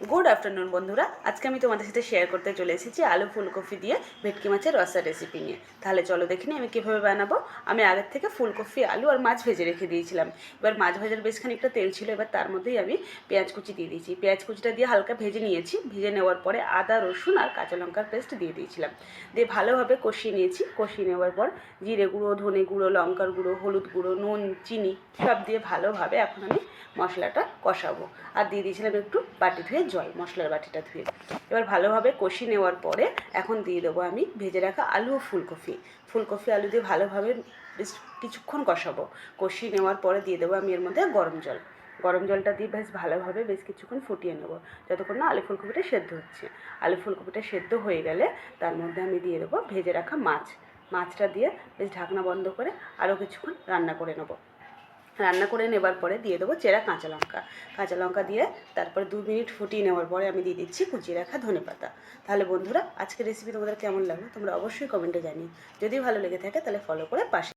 Good afternoon বন্ধুরা, আজকে আমি তোমাদের সাথে শেয়ার করতে চলে এসেছি আলু ফুলকপি দিয়ে ভেটকি মাছের রসা রেসিপি নিয়ে। তাহলে চলো দেখে নিই আমি কীভাবে বানাবো। আমি আগের থেকে ফুলকপি, আলু আর মাছ ভেজে রেখে দিয়েছিলাম। এবার মাছ ভাজার বেশ খানিকটা তেল ছিল, এবার তার মধ্যেই আমি পেঁয়াজ কুচি দিয়ে দিয়েছি। পেঁয়াজ কুচিটা দিয়ে হালকা ভেজে নিয়েছি। ভেজে নেওয়ার পরে আদা, রসুন আর কাঁচা লঙ্কার পেস্ট দিয়ে দিয়েছিলাম। দিয়ে ভালোভাবে কষিয়ে নিয়েছি। কষিয়ে নেওয়ার পর জিরে গুঁড়ো, ধনে গুঁড়ো, লঙ্কার গুঁড়ো, হলুদ গুঁড়ো, নুন, চিনি সব দিয়ে ভালোভাবে এখন আমি মশলাটা কষাবো। আর দিয়ে দিয়েছিলাম একটু বাটি ধুয়ে জল, মশলার বাটিটা ধুয়ে। এবার ভালোভাবে কষিয়ে নেওয়ার পরে এখন দিয়ে দেবো আমি ভেজে রাখা আলু ও ফুলকপি আলু দিয়ে ভালোভাবে বেশ কিছুক্ষণ কষাবো। কষিয়ে নেওয়ার পরে দিয়ে দেবো আমি এর মধ্যে গরম জলটা দিয়ে বেশ ভালোভাবে বেশ কিছুক্ষণ ফুটিয়ে নেবো, যতক্ষণ না আলু ফুলকপিটা সেদ্ধ হচ্ছে। আলু ফুলকপিটা সেদ্ধ হয়ে গেলে তার মধ্যে আমি দিয়ে দেবো ভেজে রাখা মাছটা দিয়ে বেশ ঢাকনা বন্ধ করে আরও কিছুক্ষণ রান্না করে নেবো। রান্না করে নেবার পরে দিয়ে দেবো চেরা কাঁচা লঙ্কা দিয়ে তারপরে 2 মিনিট ফুটিয়ে নেওয়ার পরে আমি দিয়ে দিচ্ছি কুচিয়ে রাখা ধনেপাতা। তাহলে বন্ধুরা, আজকের রেসিপি তোমাদের কেমন লাগলো তোমরা অবশ্যই কমেন্টে জানিও। যদি ভালো লেগে থাকে তাহলে ফলো করে পাশে